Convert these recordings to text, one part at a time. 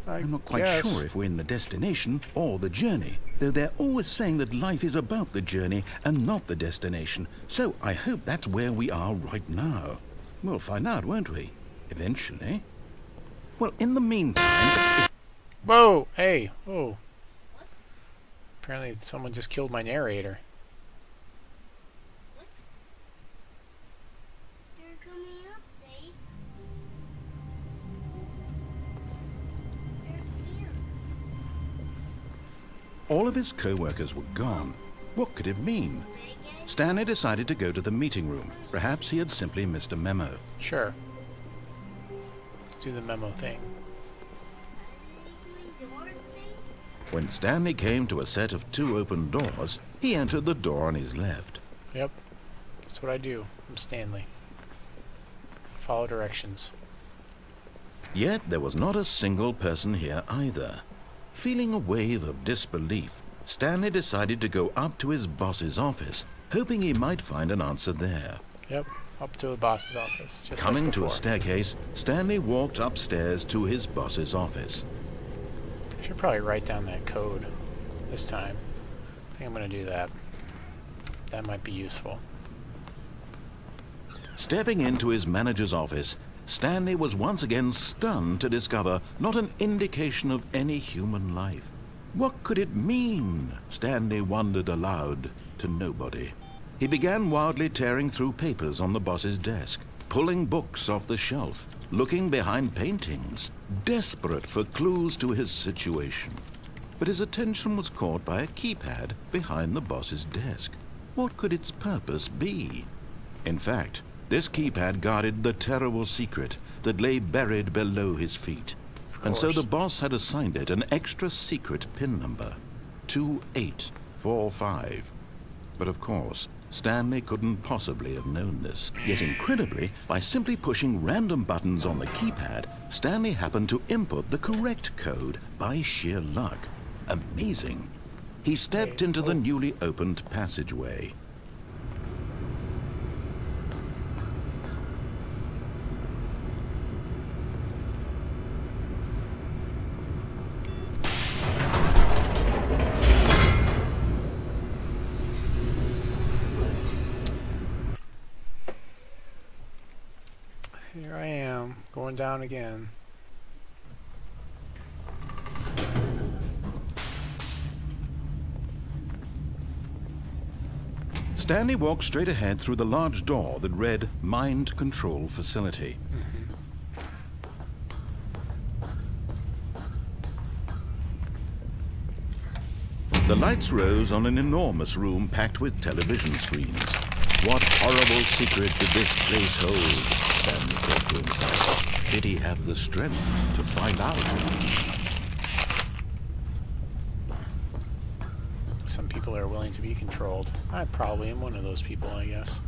I'm not quite sure if we're in the destination or the journey, though they're always saying that life is about the journey and not the destination. So I hope that's where we are right now. We'll find out, won't we? Eventually. Well, in the meantime... Whoa! Hey! Whoa. What? Apparently someone just killed my narrator. What? They're coming up, Dave. They're here. All of his co-workers were gone. What could it mean? Stanley decided to go to the meeting room. Perhaps he had simply missed a memo. Sure. Let's do the memo thing. When Stanley came to a set of 2 open doors, he entered the door on his left. Yep. That's what I do. I'm Stanley. Follow directions. Yet there was not a single person here either. Feeling a wave of disbelief, Stanley decided to go up to his boss's office, hoping he might find an answer there. Yep, up to the boss's office. Just Coming like to a staircase, Stanley walked upstairs to his boss's office. I should probably write down that code this time. I think I'm going to do that. That might be useful. Stepping into his manager's office, Stanley was once again stunned to discover not an indication of any human life. What could it mean? Stanley wondered aloud to nobody. He began wildly tearing through papers on the boss's desk, pulling books off the shelf, looking behind paintings, desperate for clues to his situation. But his attention was caught by a keypad behind the boss's desk. What could its purpose be? In fact, this keypad guarded the terrible secret that lay buried below his feet. And so the boss had assigned it an extra secret PIN number, 2845. But of course, Stanley couldn't possibly have known this. Yet incredibly, by simply pushing random buttons on the keypad, Stanley happened to input the correct code by sheer luck. Amazing. He stepped into the newly opened passageway. Here I am, going down again. Stanley walked straight ahead through the large door that read Mind Control Facility. The lights rose on an enormous room packed with television screens. What horrible secret did this place hold? Stanley thought to himself. Did he have the strength to find out? Some people are willing to be controlled. I probably am one of those people, I guess.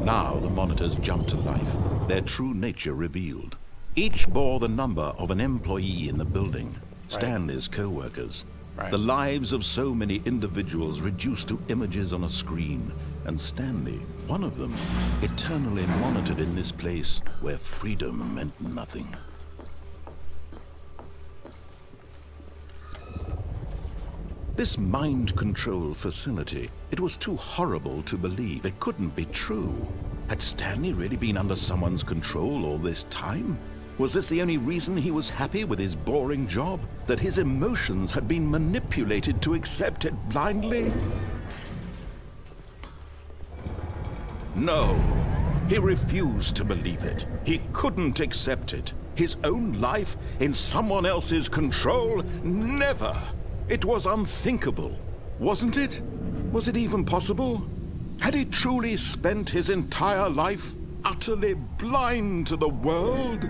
Now the monitors jumped to life, their true nature revealed. Each bore the number of an employee in the building, Stanley's co-workers. The lives of so many individuals reduced to images on a screen, and Stanley, one of them, eternally monitored in this place where freedom meant nothing. This mind control facility, it was too horrible to believe. It couldn't be true. Had Stanley really been under someone's control all this time? Was this the only reason he was happy with his boring job? That his emotions had been manipulated to accept it blindly? No, he refused to believe it. He couldn't accept it. His own life in someone else's control? Never! It was unthinkable, wasn't it? Was it even possible? Had he truly spent his entire life utterly blind to the world?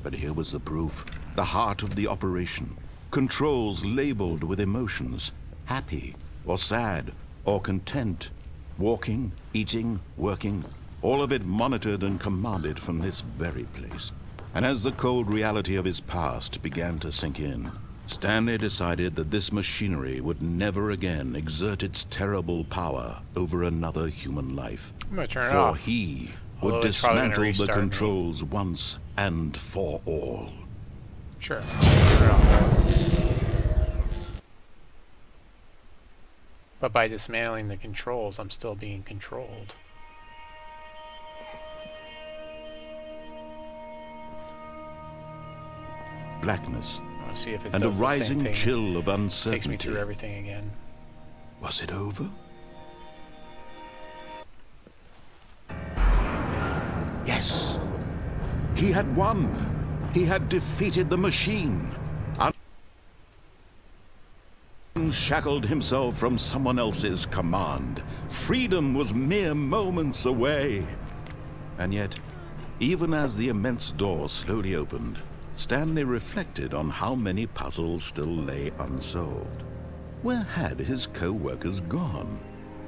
But here was the proof, the heart of the operation. Controls labeled with emotions, happy or sad or content, walking, eating, working, all of it monitored and commanded from this very place. And as the cold reality of his past began to sink in, Stanley decided that this machinery would never again exert its terrible power over another human life. I'm gonna turn it For off. he Although would it's probably gonna dismantle the restart me. controls once and for all. Sure. Turn it off. But by dismantling the controls, I'm still being controlled. Blackness I want to see if it and a does the same rising thing. chill of Takes me uncertainty. through everything again. Was it over? Yes. He had won. He had defeated the machine. Unshackled himself from someone else's command. Freedom was mere moments away. And yet, even as the immense door slowly opened, Stanley reflected on how many puzzles still lay unsolved. Where had his co-workers gone?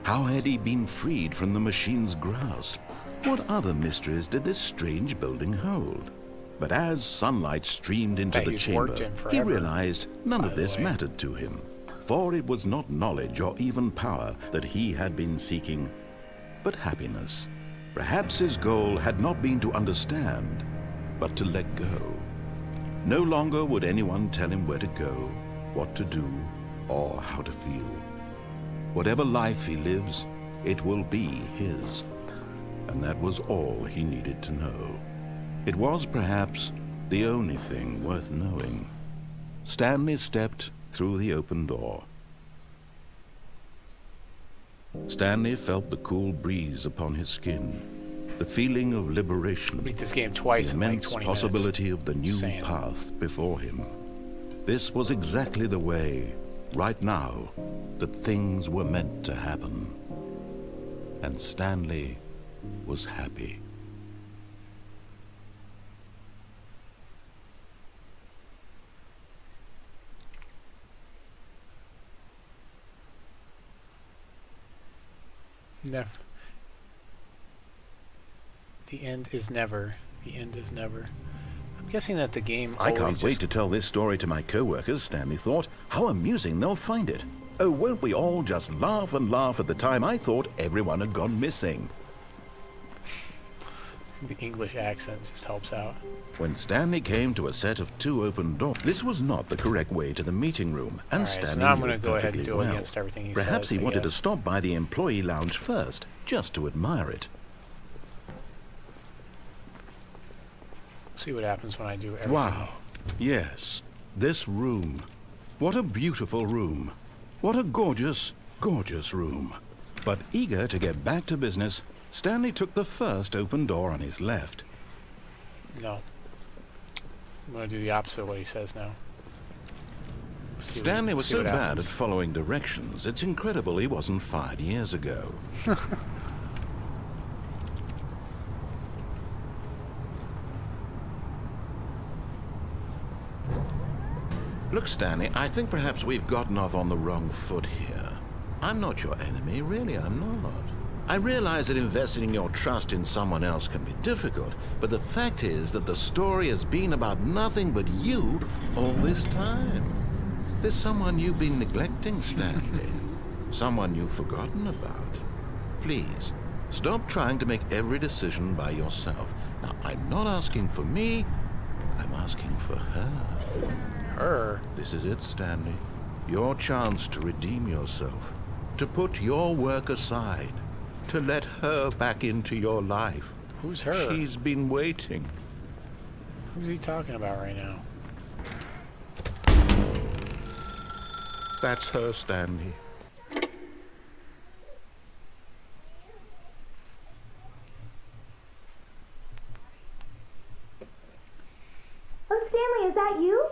How had he been freed from the machine's grasp? What other mysteries did this strange building hold? But as sunlight streamed into That the he's chamber, worked in he forever, realized none by of the this way. mattered to him. For it was not knowledge or even power that he had been seeking, but happiness. Perhaps his goal had not been to understand, but to let go. No longer would anyone tell him where to go, what to do, or how to feel. Whatever life he lives, it will be his. And that was all he needed to know. It was perhaps the only thing worth knowing. Stanley stepped through the open door. Stanley felt the cool breeze upon his skin, the feeling of liberation, Beat this game the twice in like immense 20 possibility minutes. of the new Insane. path before him. This was exactly the way, right now, that things were meant to happen. And Stanley was happy. Never. The end is never. The end is never. I'm guessing that the game. I always can't wait just- to tell this story to my co-workers, Stanley thought. How amusing they'll find it. Oh, won't we all just laugh and laugh at the time I thought everyone had gone missing. The English accent just helps out. When Stanley came to a set of two open doors, this was not the correct way to the meeting room, and Alright, so Stanley now I'm knew gonna it go ahead and perfectly do well. against everything he Perhaps says, he I wanted to guess. stop by the employee lounge first, just to admire it. See what happens when I do everything. Wow. Yes, this room. What a beautiful room. What a gorgeous, gorgeous room. But eager to get back to business, Stanley took the first open door on his left. No. I'm gonna do the opposite of what he says now. See what- Stanley was see so what bad happens. at following directions, it's incredible he wasn't fired years ago. Look, Stanley, I think perhaps we've gotten off on the wrong foot here. I'm not your enemy, really, I'm not. I realize that investing your trust in someone else can be difficult, but the fact is that the story has been about nothing but you all this time. There's someone you've been neglecting, Stanley. Someone you've forgotten about. Please, stop trying to make every decision by yourself. Now, I'm not asking for me, I'm asking for her. Her. This is it, Stanley. Your chance to redeem yourself. To put your work aside. To let her back into your life. Who's her? She's been waiting. Who's he talking about right now? That's her, Stanley. Oh, Stanley, is that you?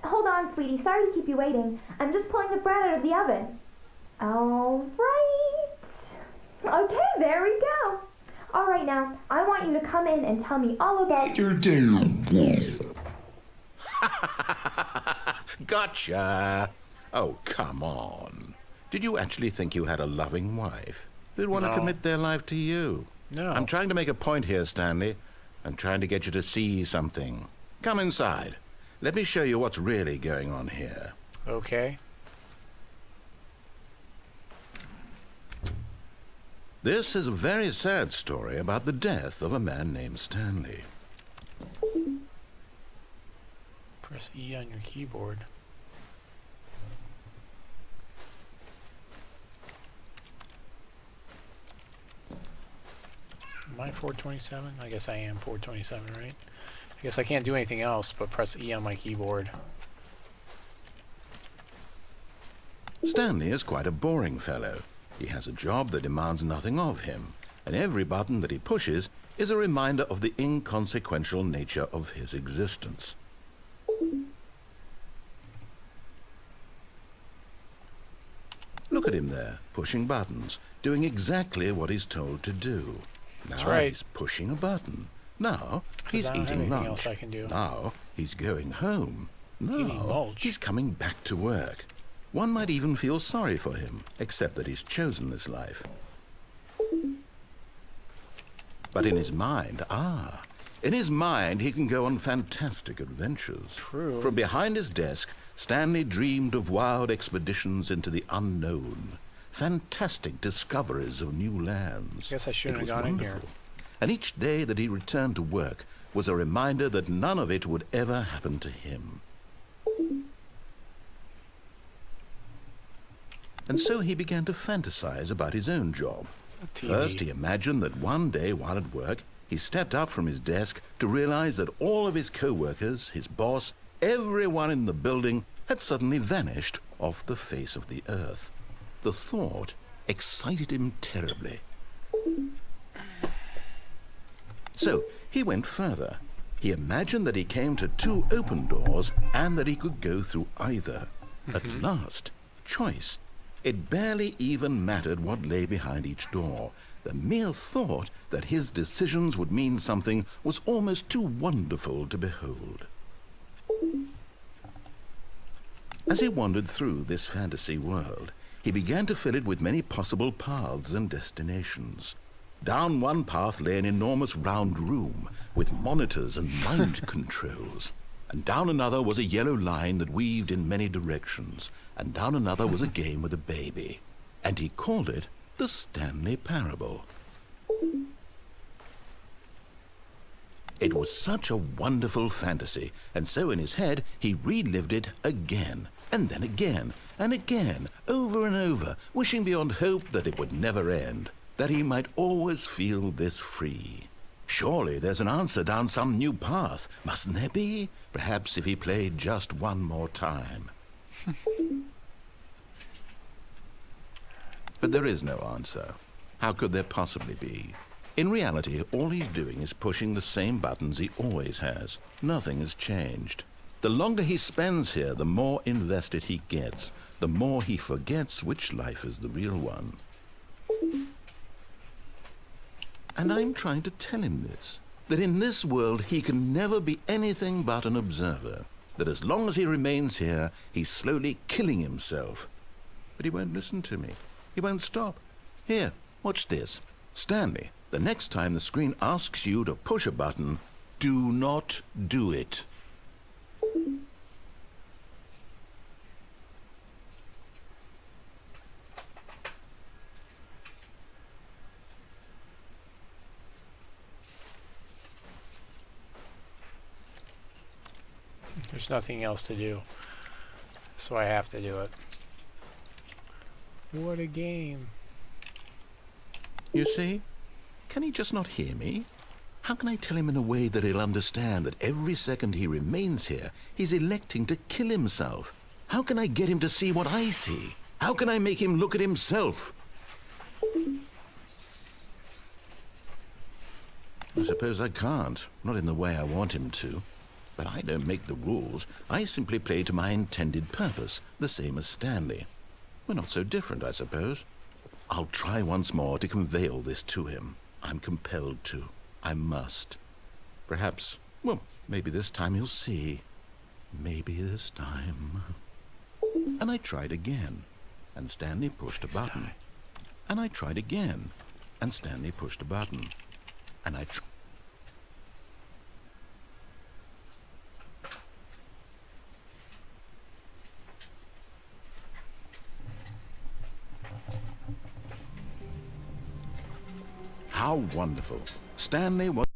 Hold on, sweetie. Sorry to keep you waiting. I'm just pulling the bread out of the oven. All right. Okay, there we go. All right, now, I want you to come in and tell me all about your Gotcha. Oh, come on. Did you actually think you had a loving wife who'd want to No. commit their life to you? No. I'm trying to make a point here, Stanley. I'm trying to get you to see something. Come inside. Let me show you what's really going on here. Okay. This is a very sad story about the death of a man named Stanley. Press E on your keyboard. Am I 427? I guess I am 427, right? I guess I can't do anything else but press E on my keyboard. Stanley is quite a boring fellow. He has a job that demands nothing of him, and every button that he pushes is a reminder of the inconsequential nature of his existence. Look at him there, pushing buttons, doing exactly what he's told to do. Now right. he's pushing a button. Now he's I don't have eating anything lunch. else I can do. Now he's going home. Eating Now mulch. he's coming back to work. One might even feel sorry for him, except that he's chosen this life. But in his mind, in his mind he can go on fantastic adventures. True. From behind his desk, Stanley dreamed of wild expeditions into the unknown, fantastic discoveries of new lands. Guess I shouldn't It was have gone in wonderful. here. And each day that he returned to work was a reminder that none of it would ever happen to him. And so he began to fantasize about his own job. TV. First, he imagined that one day while at work, he stepped up from his desk to realize that all of his co-workers, his boss, everyone in the building had suddenly vanished off the face of the earth. The thought excited him terribly. So he went further. He imagined that he came to two open doors and that he could go through either. At last, choice. It barely even mattered what lay behind each door. The mere thought that his decisions would mean something was almost too wonderful to behold. As he wandered through this fantasy world, he began to fill it with many possible paths and destinations. Down one path lay an enormous round room with monitors and mind controls. And down another was a yellow line that weaved in many directions. And down another was a game with a baby. And he called it the Stanley Parable. It was such a wonderful fantasy, and so in his head he relived it again, and then again, and again, over and over, wishing beyond hope that it would never end, that he might always feel this free. Surely there's an answer down some new path, mustn't there be? Perhaps if he played just one more time. But there is no answer. How could there possibly be? In reality, all he's doing is pushing the same buttons he always has. Nothing has changed. The longer he spends here, the more invested he gets, the more he forgets which life is the real one. And I'm trying to tell him this, that in this world he can never be anything but an observer, that as long as he remains here, he's slowly killing himself. But he won't listen to me. He won't stop. Here, watch this. Stanley, the next time the screen asks you to push a button, do not do it. There's nothing else to do, so I have to do it. What a game. You see? Can he just not hear me? How can I tell him in a way that he'll understand that every second he remains here, he's electing to kill himself? How can I get him to see what I see? How can I make him look at himself? I suppose I can't, not in the way I want him to. But I don't make the rules. I simply play to my intended purpose, the same as Stanley. We're not so different, I suppose. I'll try once more to convey all this to him. I'm compelled to. I must. Perhaps, well, maybe this time he'll see. Maybe this time. And I tried again, and Stanley pushed a button. And I tried again, and Stanley pushed a button. And I tried. How wonderful. Stanley was